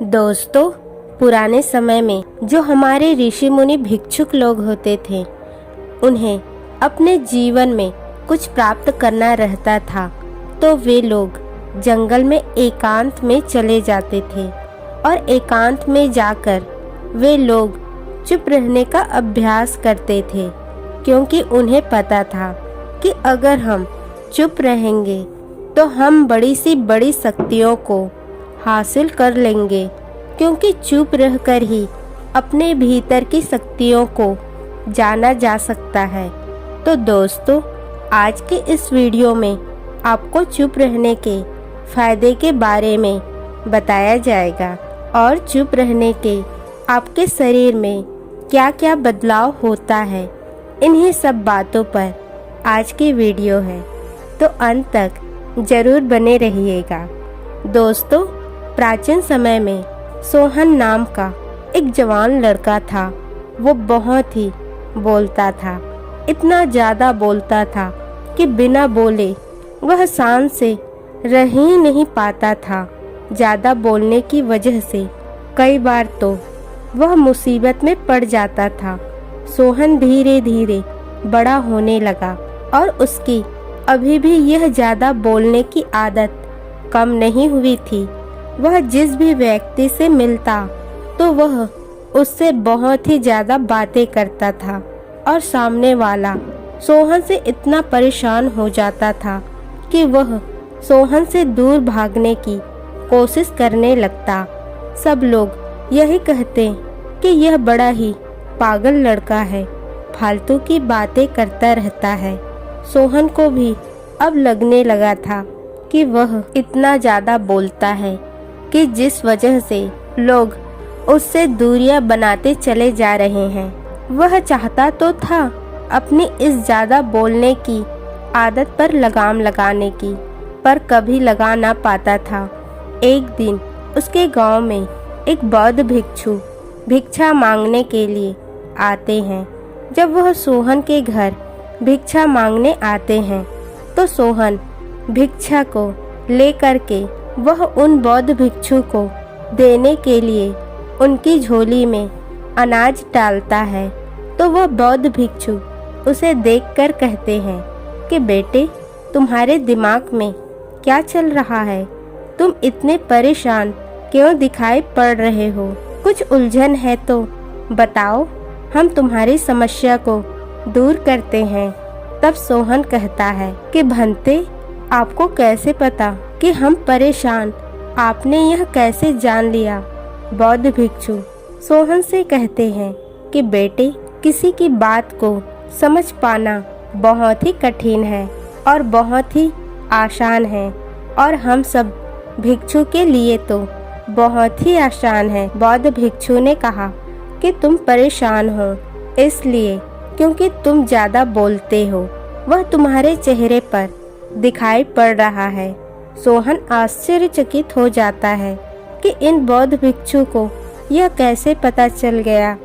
दोस्तों, पुराने समय में जो हमारे ऋषि मुनि भिक्षुक लोग होते थे, उन्हें अपने जीवन में कुछ प्राप्त करना रहता था तो वे लोग जंगल में एकांत में चले जाते थे और एकांत में जाकर वे लोग चुप रहने का अभ्यास करते थे, क्योंकि उन्हें पता था कि अगर हम चुप रहेंगे तो हम बड़ी सी बड़ी शक्तियों को हासिल कर लेंगे, क्योंकि चुप रहकर ही अपने भीतर की शक्तियों को जाना जा सकता है। तो दोस्तों, आज के इस वीडियो में आपको चुप रहने के फायदे के बारे में बताया जाएगा और चुप रहने के आपके शरीर में क्या क्या बदलाव होता है, इन्हीं सब बातों पर आज की वीडियो है, तो अंत तक जरूर बने रहिएगा। दोस्तों, प्राचीन समय में सोहन नाम का एक जवान लड़का था। वो बहुत ही बोलता था, इतना ज़्यादा बोलता था कि बिना बोले वह शांत से रह ही नहीं पाता था। ज़्यादा बोलने की वजह से कई बार तो वह मुसीबत में पड़ जाता था। सोहन धीरे धीरे बड़ा होने लगा और उसकी अभी भी यह ज़्यादा बोलने की आदत कम नहीं हुई थी। वह जिस भी व्यक्ति से मिलता तो वह उससे बहुत ही ज़्यादा बातें करता था और सामने वाला सोहन से इतना परेशान हो जाता था कि वह सोहन से दूर भागने की कोशिश करने लगता। सब लोग यही कहते कि यह बड़ा ही पागल लड़का है, फालतू की बातें करता रहता है। सोहन को भी अब लगने लगा था कि वह इतना ज़्यादा बोलता है कि जिस वजह से लोग उससे दूरियां बनाते चले जा रहे हैं। वह चाहता तो था अपनी इस ज़्यादा बोलने की आदत पर लगाम लगाने की, पर कभी लगा ना पाता था। एक दिन उसके गांव में एक बौद्ध भिक्षु भिक्षा मांगने के लिए आते हैं। जब वह सोहन के घर भिक्षा मांगने आते हैं तो सोहन भिक्षा को लेकर के वह उन बौद्ध भिक्षु को देने के लिए उनकी झोली में अनाज डालता है। तो वह बौद्ध भिक्षु उसे देखकर कहते हैं कि बेटे, तुम्हारे दिमाग में क्या चल रहा है? तुम इतने परेशान क्यों दिखाई पड़ रहे हो? कुछ उलझन है तो बताओ, हम तुम्हारी समस्या को दूर करते हैं। तब सोहन कहता है कि भंते, आपको कैसे पता कि हम परेशान? आपने यह कैसे जान लिया? बौद्ध भिक्षु सोहन से कहते हैं कि बेटे, किसी की बात को समझ पाना बहुत ही कठिन है और बहुत ही आसान है, और हम सब भिक्षु के लिए तो बहुत ही आसान है। बौद्ध भिक्षु ने कहा कि तुम परेशान हो इसलिए क्योंकि तुम ज़्यादा बोलते हो, वह तुम्हारे चेहरे पर दिखाई पड़ रहा है। सोहन आश्चर्यचकित हो जाता है कि इन बौद्ध भिक्षु को यह कैसे पता चल गया।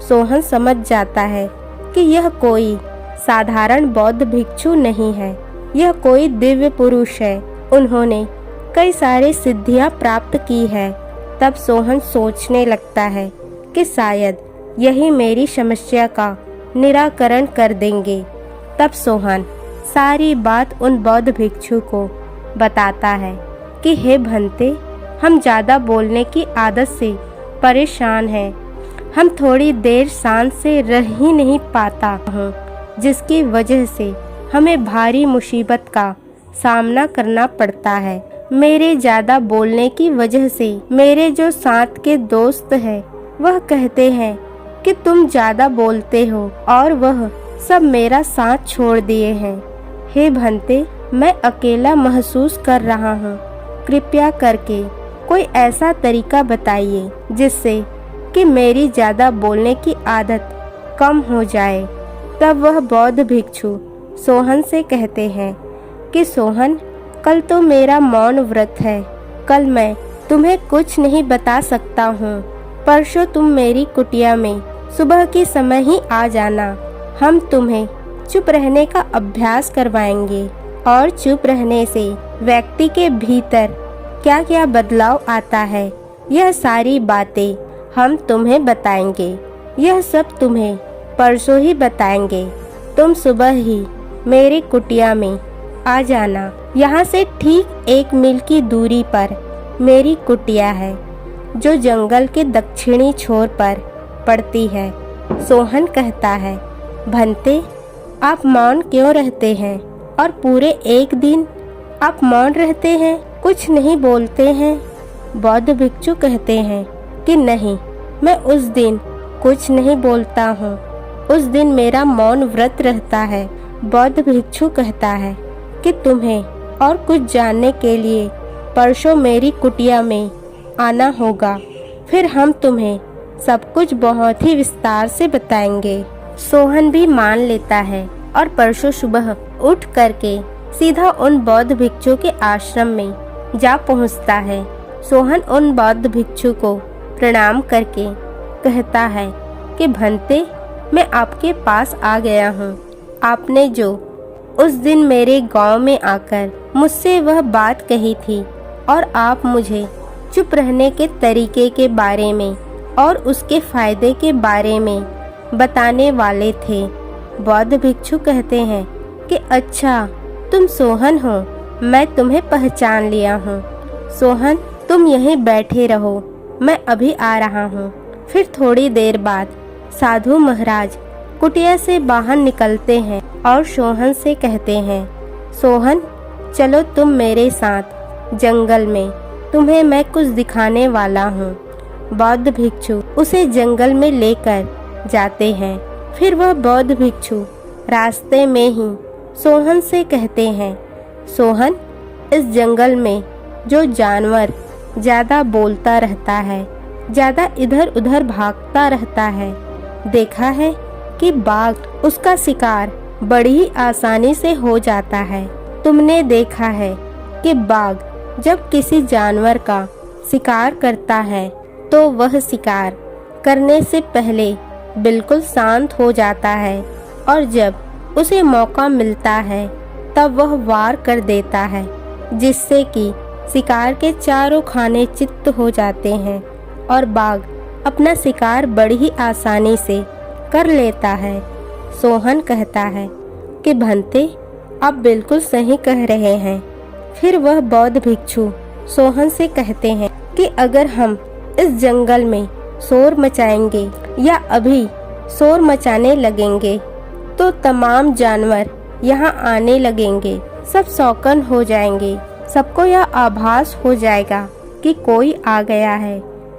सोहन समझ जाता है कि यह कोई साधारण बौद्ध भिक्षु नहीं है, यह कोई दिव्य पुरुष है। उन्होंने कई सारे सिद्धियां प्राप्त की है। तब सोहन सोचने लगता है कि शायद यही मेरी समस्या का निराकरण कर देंगे। तब सोहन सारी बात उन बौद्ध भिक्षु को बताता है कि हे भंते, हम ज़्यादा बोलने की आदत से परेशान हैं। हम थोड़ी देर शांत से रह ही नहीं पाता हूँ, जिसकी वजह से हमें भारी मुसीबत का सामना करना पड़ता है। मेरे ज़्यादा बोलने की वजह से मेरे जो साथ के दोस्त हैं वह कहते हैं कि तुम ज़्यादा बोलते हो और वह सब मेरा साथ छोड़ दिए हैं। हे भंते, मैं अकेला महसूस कर रहा हूँ। कृपया करके कोई ऐसा तरीका बताइए जिससे कि मेरी ज़्यादा बोलने की आदत कम हो जाए। तब वह बौद्ध भिक्षु सोहन से कहते हैं कि सोहन, कल तो मेरा मौन व्रत है। कल मैं तुम्हें कुछ नहीं बता सकता हूँ। परसों तुम मेरी कुटिया में सुबह के समय ही आ जाना। हम तुम्हें चुप रहने का अभ्यास करवाएंगे और चुप रहने से व्यक्ति के भीतर क्या क्या बदलाव आता है यह सारी बातें हम तुम्हें बताएंगे। यह सब तुम्हें परसों ही बताएंगे। तुम सुबह ही मेरी कुटिया में आ जाना। यहाँ से ठीक 1 मील की दूरी पर मेरी कुटिया है, जो जंगल के दक्षिणी छोर पर पड़ती है। सोहन कहता है, भंते, आप मौन क्यों रहते हैं? और पूरे 1 दिन आप मौन रहते हैं, कुछ नहीं बोलते हैं? बौद्ध भिक्षु कहते हैं कि नहीं, मैं उस दिन कुछ नहीं बोलता हूँ। उस दिन मेरा मौन व्रत रहता है। बौद्ध भिक्षु कहता है कि तुम्हें और कुछ जानने के लिए परसों मेरी कुटिया में आना होगा, फिर हम तुम्हें सब कुछ बहुत ही विस्तार से बताएंगे। सोहन भी मान लेता है और परसों सुबह उठ करके सीधा उन बौद्ध भिक्षु के आश्रम में जा पहुंचता है। सोहन उन बौद्ध भिक्षु को प्रणाम करके कहता है कि भंते, मैं आपके पास आ गया हूँ। आपने जो उस दिन मेरे गांव में आकर मुझसे वह बात कही थी और आप मुझे चुप रहने के तरीके के बारे में और उसके फायदे के बारे में बताने वाले थे। बौद्ध भिक्षु कहते हैं कि अच्छा, तुम सोहन हो, मैं तुम्हें पहचान लिया हूँ। सोहन, तुम यहीं बैठे रहो, मैं अभी आ रहा हूँ। फिर थोड़ी देर बाद साधु महाराज कुटिया से बाहर निकलते हैं और सोहन से कहते हैं, सोहन, चलो तुम मेरे साथ जंगल में, तुम्हें मैं कुछ दिखाने वाला हूँ। बौद्ध भिक्षु उसे जंगल में लेकर जाते हैं। फिर वह बौद्ध भिक्षु रास्ते में ही सोहन से कहते हैं, सोहन, इस जंगल में जो जानवर ज़्यादा बोलता रहता है, ज़्यादा इधर उधर भागता रहता है, देखा है कि बाघ उसका शिकार बड़ी ही आसानी से हो जाता है। तुमने देखा है कि बाघ जब किसी जानवर का शिकार करता है तो वह शिकार करने से पहले बिल्कुल शांत हो जाता है और जब उसे मौका मिलता है तब वह वार कर देता है, जिससे कि शिकार के चारों खाने चित्त हो जाते हैं और बाघ अपना शिकार बड़ी ही आसानी से कर लेता है। सोहन कहता है कि भंते, आप बिल्कुल सही कह रहे हैं। फिर वह बौद्ध भिक्षु सोहन से कहते हैं कि अगर हम इस जंगल में शोर मचाएंगे या अभी शोर मचाने लगेंगे तो तमाम जानवर यहाँ आने लगेंगे, सब शौकन हो जाएंगे, सबको यह आभास हो जाएगा कि कोई आ गया है।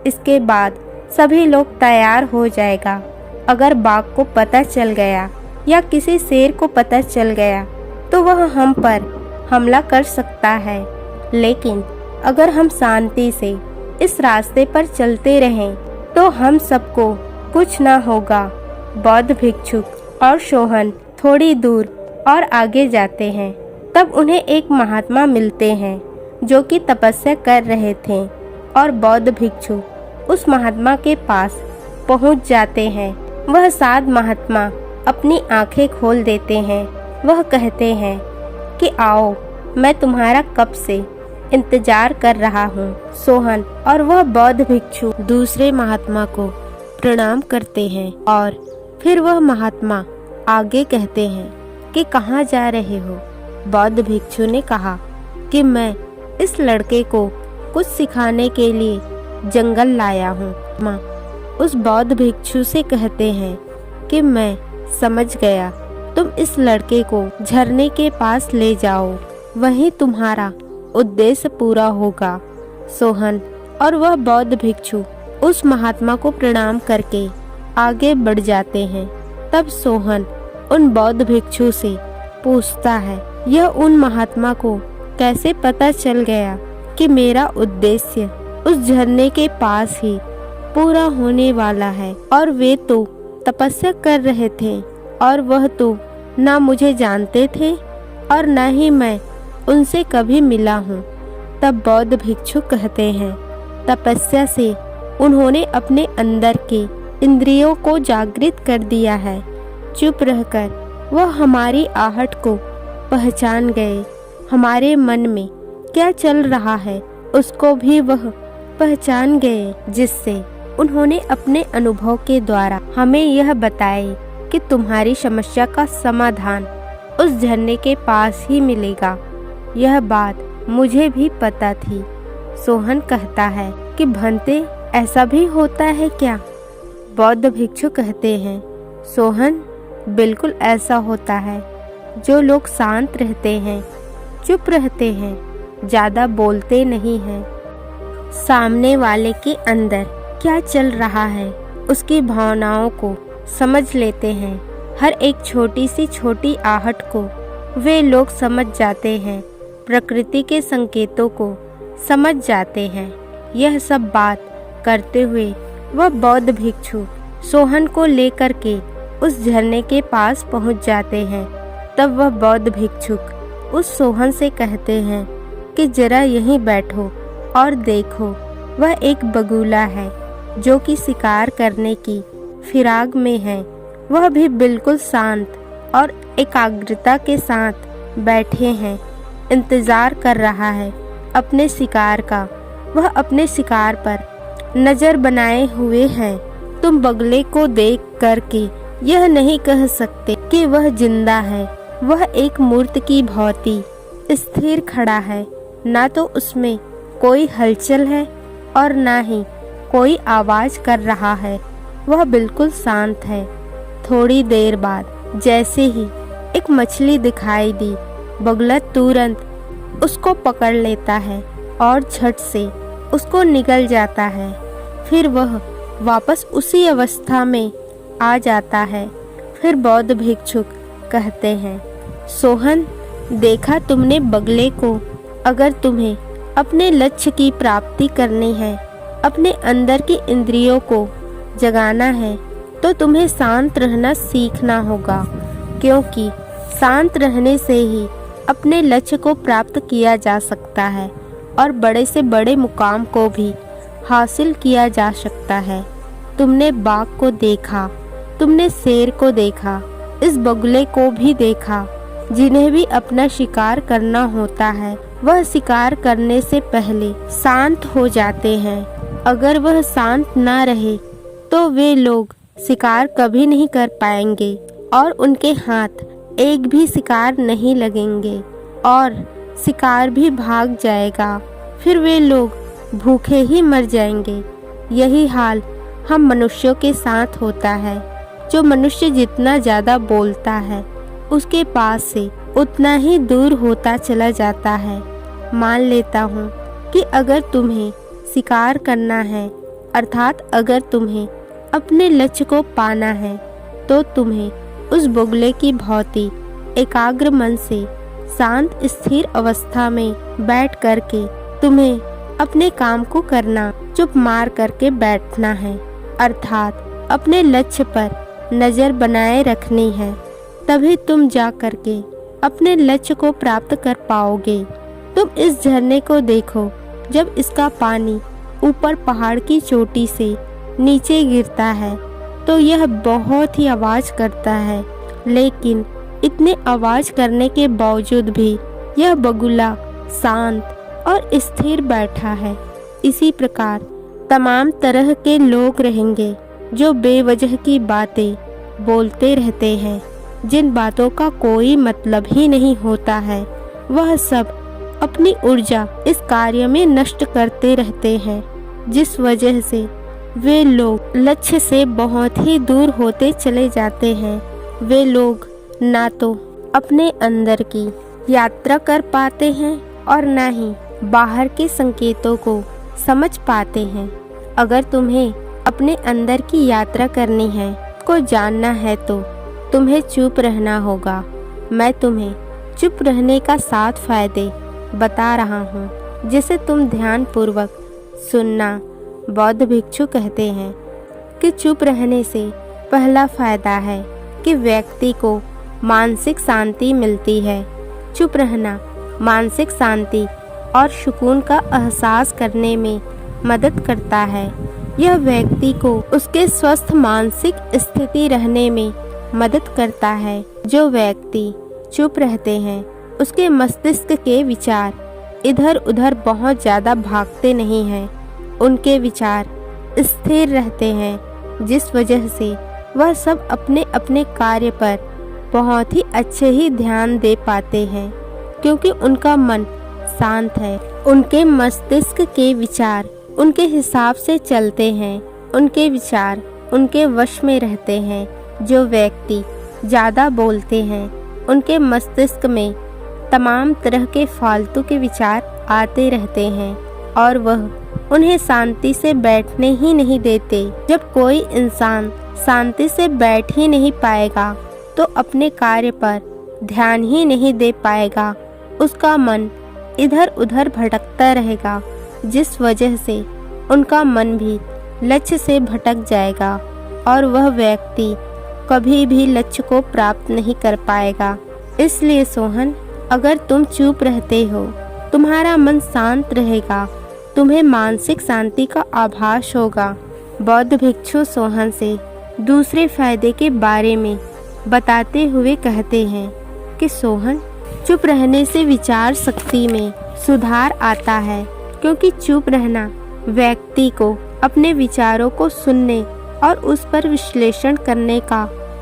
इसके बाद सभी लोग तैयार हो जाएगा। अगर बाघ को पता चल गया या किसी शेर को पता चल गया तो वह हम पर हमला कर सकता है, लेकिन अगर हम शांति से इस रास्ते पर चलते रहें तो हम सबको कुछ ना होगा। बौद्ध भिक्षुक और सोहन थोड़ी दूर और आगे जाते हैं। तब उन्हें एक महात्मा मिलते हैं जो कि तपस्या कर रहे थे और बौद्ध भिक्षु उस महात्मा के पास पहुंच जाते हैं। वह साध महात्मा अपनी आंखें खोल देते हैं। वह कहते हैं कि आओ, मैं तुम्हारा कब से इंतजार कर रहा हूँ। सोहन और वह बौद्ध भिक्षु दूसरे महात्मा को प्रणाम करते हैं और फिर वह महात्मा आगे कहते हैं कि कहाँ जा रहे हो। बौद्ध भिक्षु ने कहा कि मैं इस लड़के को कुछ सिखाने के लिए जंगल लाया हूँ। माँ उस बौद्ध भिक्षु से कहते हैं कि मैं समझ गया, तुम इस लड़के को झरने के पास ले जाओ, वहीं तुम्हारा उद्देश्य पूरा होगा। सोहन और वह बौद्ध भिक्षु उस महात्मा को प्रणाम करके आगे बढ़ जाते हैं। तब सोहन उन बौद्ध भिक्षु से पूछता है, यह उन महात्मा को कैसे पता चल गया कि मेरा उद्देश्य उस झरने के पास ही पूरा होने वाला है, और वे तो तपस्या कर रहे थे और वह तो ना मुझे जानते थे और न ही मैं उनसे कभी मिला हूँ। तब बौद्ध भिक्षु कहते हैं, तपस्या से उन्होंने अपने अंदर के इंद्रियों को जागृत कर दिया है। चुप रहकर वह हमारी आहट को पहचान गए। हमारे मन में क्या चल रहा है उसको भी वह पहचान गए, जिससे उन्होंने अपने अनुभव के द्वारा हमें यह बताए कि तुम्हारी समस्या का समाधान उस झरने के पास ही मिलेगा। यह बात मुझे भी पता थी। सोहन कहता है कि भंते ऐसा भी होता है क्या? बौद्ध भिक्षु कहते हैं, सोहन बिल्कुल ऐसा होता है। जो लोग शांत रहते हैं, चुप रहते हैं, ज़्यादा बोलते नहीं हैं, सामने वाले के अंदर क्या चल रहा है उसकी भावनाओं को समझ लेते हैं। हर एक छोटी सी छोटी आहट को वे लोग समझ जाते हैं, प्रकृति के संकेतों को समझ जाते हैं। यह सब बात करते हुए वह बौद्ध भिक्षु सोहन को लेकर के उस झरने के पास पहुंच जाते हैं। तब वह बौद्ध भिक्षुक उस सोहन से कहते हैं कि जरा यहीं बैठो और देखो, वह एक बगुला है जो कि शिकार करने की फिराक में है। वह भी बिल्कुल शांत और एकाग्रता के साथ बैठे हैं, इंतजार कर रहा है अपने शिकार का। वह अपने शिकार पर नजर बनाए हुए हैं। तुम बगले को देख करके यह नहीं कह सकते कि वह जिंदा है। वह एक मूर्ति की भांति स्थिर खड़ा है, ना तो उसमें कोई हलचल है और ना ही कोई आवाज कर रहा है। वह बिल्कुल शांत है। थोड़ी देर बाद जैसे ही एक मछली दिखाई दी, बगुला तुरंत उसको पकड़ लेता है और झट से उसको निगल जाता है। फिर वह वापस उसी अवस्था में आ जाता है। फिर बौद्ध भिक्षुक कहते हैं, सोहन देखा तुमने बगले को? अगर तुम्हें अपने लक्ष्य की प्राप्ति करनी है, अपने अंदर की इंद्रियों को जगाना है, तो तुम्हें शांत रहना सीखना होगा, क्योंकि शांत रहने से ही अपने लक्ष्य को प्राप्त किया जा सकता है और बड़े से बड़े मुकाम को भी हासिल किया जा सकता है। तुमने बाघ को देखा, तुमने शेर को देखा, इस बगुले को भी देखा। जिन्हें भी अपना शिकार करना होता है, वह शिकार करने से पहले शांत हो जाते हैं। अगर वह शांत ना रहे तो वे लोग शिकार कभी नहीं कर पाएंगे और उनके हाथ एक भी शिकार नहीं लगेंगे और शिकार भी भाग जाएगा। फिर वे लोग भूखे ही मर जाएंगे। यही हाल हम मनुष्यों के साथ होता है। जो मनुष्य जितना ज़्यादा बोलता है, उसके पास से उतना ही दूर होता चला जाता है। मान लेता हूँ कि अगर तुम्हें शिकार करना है, अर्थात अगर तुम्हें अपने लक्ष्य को पाना है, तो तुम्हें उस बगुले की भांति एकाग्र मन से शांत स्थिर अवस्था में बैठ करके तुम्हें अपने काम को करना, चुप मार करके बैठना है, अर्थात अपने लक्ष्य पर नजर बनाए रखनी है। तभी तुम जा करके अपने लक्ष्य को प्राप्त कर पाओगे। तुम इस झरने को देखो, जब इसका पानी ऊपर पहाड़ की चोटी से नीचे गिरता है तो यह बहुत ही आवाज करता है, लेकिन इतने आवाज करने के बावजूद भी यह बगुला शांत और स्थिर बैठा है। इसी प्रकार तमाम तरह के लोग रहेंगे जो बेवजह की बातें बोलते रहते हैं, जिन बातों का कोई मतलब ही नहीं होता है। वह सब अपनी ऊर्जा इस कार्य में नष्ट करते रहते हैं, जिस वजह से वे लोग लक्ष्य से बहुत ही दूर होते चले जाते हैं। वे लोग ना तो अपने अंदर की यात्रा कर पाते हैं और ना ही बाहर के संकेतों को समझ पाते हैं। अगर तुम्हें अपने अंदर की यात्रा करनी है, को जानना है, तो तुम्हें चुप रहना होगा। मैं तुम्हें चुप रहने का 7 फायदे बता रहा हूँ, जिसे तुम ध्यान पूर्वक सुनना। बौद्ध भिक्षु कहते हैं कि चुप रहने से पहला फायदा है कि व्यक्ति को मानसिक शांति मिलती है। चुप रहना मानसिक शांति और सुकून का एहसास करने में मदद करता है। यह व्यक्ति को उसके स्वस्थ मानसिक स्थिति रहने में मदद करता है। जो व्यक्ति चुप रहते हैं, उसके मस्तिष्क के विचार इधर उधर बहुत ज़्यादा भागते नहीं हैं। उनके विचार स्थिर रहते हैं, जिस वजह से वह सब अपने अपने कार्य पर बहुत ही अच्छे ही ध्यान दे पाते हैं, क्योंकि उनका मन शांत है। उनके मस्तिष्क के विचार उनके हिसाब से चलते हैं, उनके विचार उनके वश में रहते हैं। जो व्यक्ति ज़्यादा बोलते हैं, उनके मस्तिष्क में तमाम तरह के फालतू के विचार आते रहते हैं और वह उन्हें शांति से बैठने ही नहीं देते। जब कोई इंसान शांति से बैठ ही नहीं पाएगा तो अपने कार्य पर ध्यान ही नहीं दे पाएगा, उसका मन इधर उधर भटकता रहेगा, जिस वजह से उनका मन भी लक्ष्य से भटक जाएगा और वह व्यक्ति कभी भी लक्ष्य को प्राप्त नहीं कर पाएगा। इसलिए सोहन, अगर तुम चुप रहते हो, तुम्हारा मन शांत रहेगा, तुम्हें मानसिक शांति का आभास होगा। बौद्ध भिक्षु सोहन से दूसरे फायदे के बारे में बताते हुए कहते हैं कि सोहन, चुप रहने से विचार शक्ति में सुधार आता है, क्योंकि चुप रहना व्यक्ति को अपने विचारों को सुनने और उस पर विश्लेषण करने का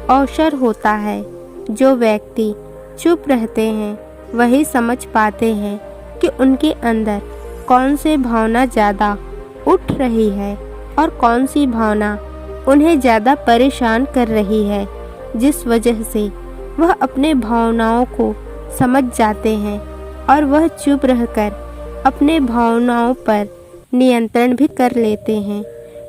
अवसर होता है। जो व्यक्ति चुप रहते हैं वही समझ पाते हैं कि उनके अंदर कौन सी भावना ज़्यादा उठ रही है और कौन सी भावना उन्हें ज़्यादा परेशान कर रही है, जिस वजह से वह अपने भावनाओं को समझ जाते हैं और वह चुप रहकर अपने भावनाओं पर नियंत्रण भी कर लेते हैं।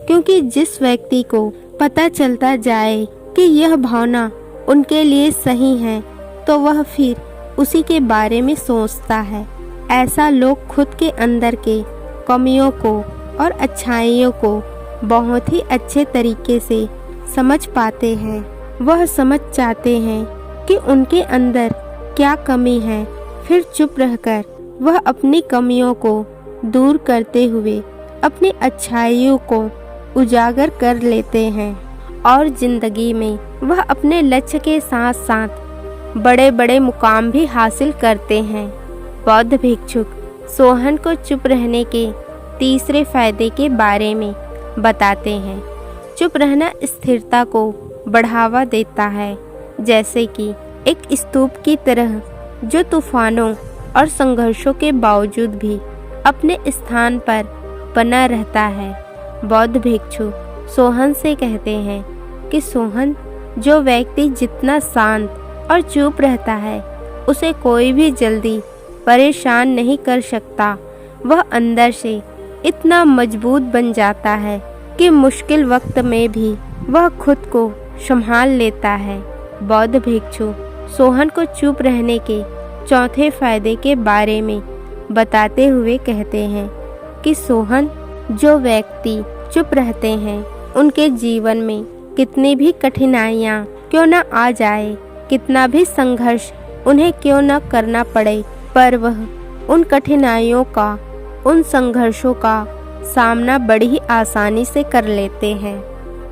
क्योंकि जिस व्यक्ति को पता चलता जाए कि यह भावना उनके लिए सही है, तो वह फिर उसी के बारे में सोचता है। ऐसा लोग खुद के अंदर के कमियों को और अच्छाइयों को बहुत ही अच्छे तरीके से समझ पाते हैं। वह समझ जाते हैं कि उनके अंदर क्या कमी है, फिर चुप रहकर वह अपनी कमियों को दूर करते हुए अपनी अच्छाइयों को उजागर कर लेते हैं और जिंदगी में वह अपने लक्ष्य के साथ साथ बड़े बड़े मुकाम भी हासिल करते हैं। बौद्ध भिक्षुक सोहन को चुप रहने के तीसरे फायदे के बारे में बताते हैं। चुप रहना स्थिरता को बढ़ावा देता है, जैसे कि एक स्तूप की तरह जो तूफानों और संघर्षों के बावजूद भी अपने स्थान पर बना रहता है। बौद्ध भिक्षु सोहन से कहते हैं कि सोहन, जो व्यक्ति जितना शांत और चुप रहता है, उसे कोई भी जल्दी परेशान नहीं कर सकता। वह अंदर से इतना मजबूत बन जाता है कि मुश्किल वक्त में भी वह खुद को संभाल लेता है। बौद्ध भिक्षु सोहन को चुप रहने के चौथे फायदे के बारे में बताते हुए कहते हैं कि सोहन, जो व्यक्ति चुप रहते हैं, उनके जीवन में कितनी भी कठिनाइयाँ क्यों न आ जाए, कितना भी संघर्ष उन्हें क्यों न करना पड़े, पर वह उन कठिनाइयों का, उन संघर्षों का सामना बड़ी ही आसानी से कर लेते हैं।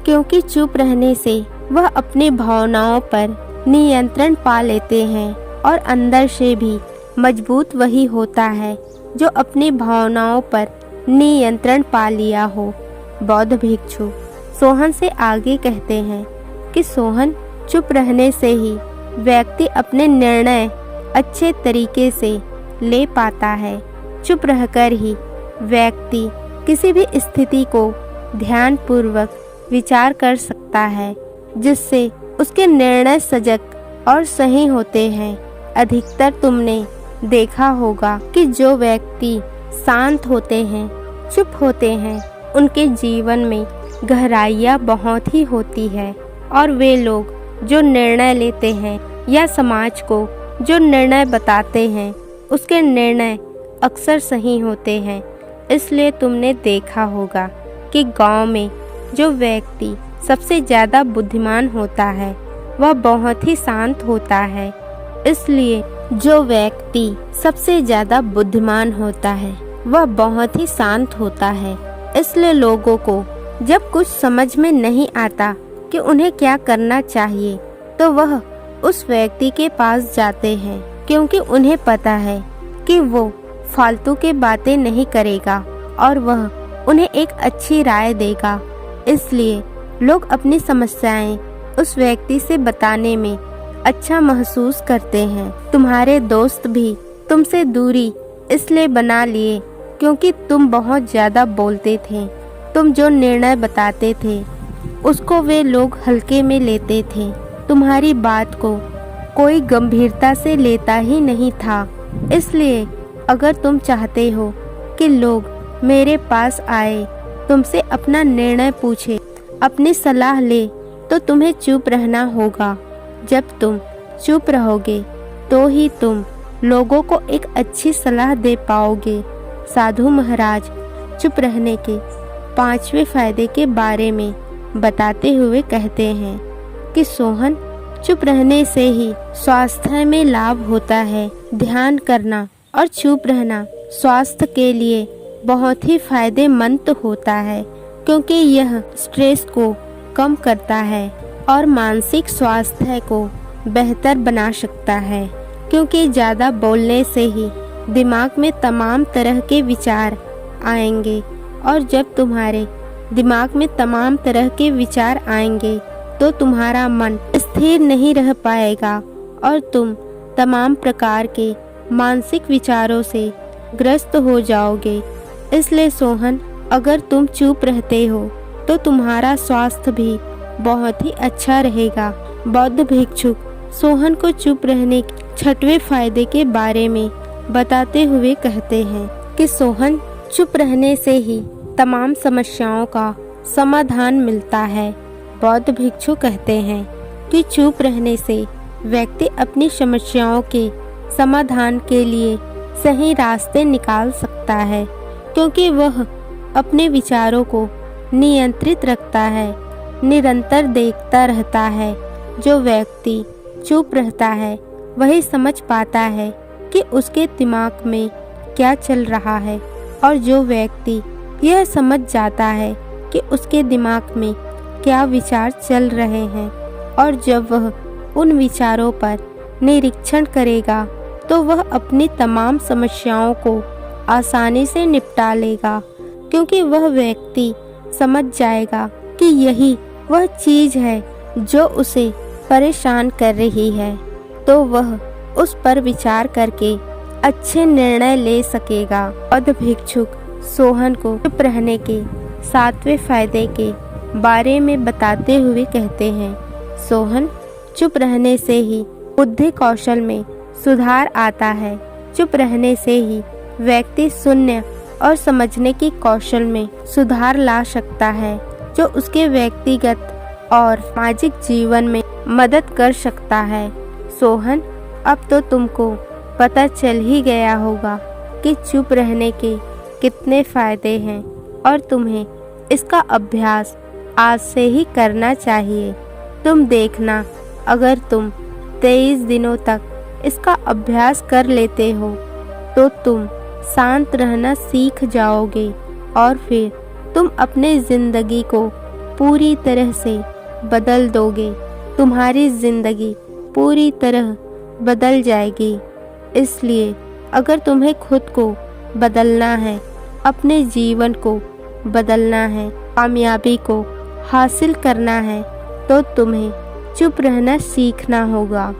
क्योंकि चुप रहने से वह अपनी भावनाओं पर नियंत्रण पा लेते हैं और अंदर से भी मजबूत वही होता है जो अपनी भावनाओं पर नियंत्रण पा लिया हो। बौद्ध भिक्षु सोहन से आगे कहते हैं कि सोहन, चुप रहने से ही व्यक्ति अपने निर्णय अच्छे तरीके से ले पाता है। चुप रहकर ही व्यक्ति किसी भी स्थिति को ध्यानपूर्वक विचार कर सकता है, जिससे उसके निर्णय सजग और सही होते हैं। अधिकतर तुमने देखा होगा कि जो व्यक्ति शांत होते हैं, चुप होते हैं, उनके जीवन में गहराइयाँ बहुत ही होती है और वे लोग जो निर्णय लेते हैं या समाज को जो निर्णय बताते हैं, उसके निर्णय अक्सर सही होते हैं। इसलिए तुमने देखा होगा कि गांव में जो व्यक्ति सबसे ज़्यादा बुद्धिमान होता है, वह बहुत ही शांत होता है। इसलिए जो व्यक्ति सबसे ज़्यादा बुद्धिमान होता है, वह बहुत ही शांत होता है। इसलिए लोगों को जब कुछ समझ में नहीं आता कि उन्हें क्या करना चाहिए, तो वह उस व्यक्ति के पास जाते हैं, क्योंकि उन्हें पता है कि वो फालतू के बातें नहीं करेगा और वह उन्हें एक अच्छी राय देगा। इसलिए लोग अपनी समस्याएं उस व्यक्ति से बताने में अच्छा महसूस करते हैं। तुम्हारे दोस्त भी तुमसे दूरी इसलिए बना लिए क्योंकि तुम बहुत ज्यादा बोलते थे। तुम जो निर्णय बताते थे उसको वे लोग हल्के में लेते थे। तुम्हारी बात को कोई गंभीरता से लेता ही नहीं था। इसलिए अगर तुम चाहते हो कि लोग मेरे पास आए, तुमसे अपना निर्णय पूछे, अपनी सलाह ले, तो तुम्हें चुप रहना होगा। जब तुम चुप रहोगे तो ही तुम लोगों को एक अच्छी सलाह दे पाओगे। साधु महाराज चुप रहने के 5वें फायदे के बारे में बताते हुए कहते हैं कि सोहन, चुप रहने से ही स्वास्थ्य में लाभ होता है। ध्यान करना और चुप रहना स्वास्थ्य के लिए बहुत ही फायदेमंद होता है, क्योंकि यह स्ट्रेस को कम करता है और मानसिक स्वास्थ्य को बेहतर बना सकता है। क्योंकि ज़्यादा बोलने से ही दिमाग में तमाम तरह के विचार आएंगे, और जब तुम्हारे दिमाग में तमाम तरह के विचार आएंगे तो तुम्हारा मन स्थिर नहीं रह पाएगा और तुम तमाम प्रकार के मानसिक विचारों से ग्रस्त हो जाओगे। इसलिए सोहन, अगर तुम चुप रहते हो तो तुम्हारा स्वास्थ्य भी बहुत ही अच्छा रहेगा। बौद्ध भिक्षुक सोहन को चुप रहने के 6वें फायदे के बारे में बताते हुए कहते हैं कि सोहन, चुप रहने से ही तमाम समस्याओं का समाधान मिलता है। बौद्ध भिक्षु कहते हैं कि चुप रहने से व्यक्ति अपनी समस्याओं के समाधान के लिए सही रास्ते निकाल सकता है, क्योंकि वह अपने विचारों को नियंत्रित रखता है, निरंतर देखता रहता है। जो व्यक्ति चुप रहता है वही समझ पाता है कि उसके दिमाग में क्या चल रहा है, और जो व्यक्ति यह समझ जाता है कि उसके दिमाग में क्या विचार चल रहे हैं, और जब वह उन विचारों पर निरीक्षण करेगा तो वह अपनी तमाम समस्याओं को आसानी से निपटा लेगा, क्योंकि वह व्यक्ति समझ जाएगा कि यही वह चीज़ है जो उसे परेशान कर रही है, तो वह उस पर विचार करके अच्छे निर्णय ले सकेगा। बौद्ध भिक्षुक सोहन को चुप रहने के 7वें फायदे के बारे में बताते हुए कहते हैं, सोहन, चुप रहने से ही बुद्धि कौशल में सुधार आता है। चुप रहने से ही व्यक्ति सुनने और समझने की कौशल में सुधार ला सकता है, जो उसके व्यक्तिगत और सामाजिक जीवन में मदद कर सकता है। सोहन, अब तो तुमको पता चल ही गया होगा कि चुप रहने के कितने फायदे हैं, और तुम्हें इसका अभ्यास आज से ही करना चाहिए। तुम देखना, अगर तुम 23 दिनों तक इसका अभ्यास कर लेते हो तो तुम शांत रहना सीख जाओगे, और फिर तुम अपने ज़िंदगी को पूरी तरह से बदल दोगे। तुम्हारी ज़िंदगी पूरी तरह बदल जाएगी। इसलिए अगर तुम्हें खुद को बदलना है, अपने जीवन को बदलना है, कामयाबी को हासिल करना है, तो तुम्हें चुप रहना सीखना होगा।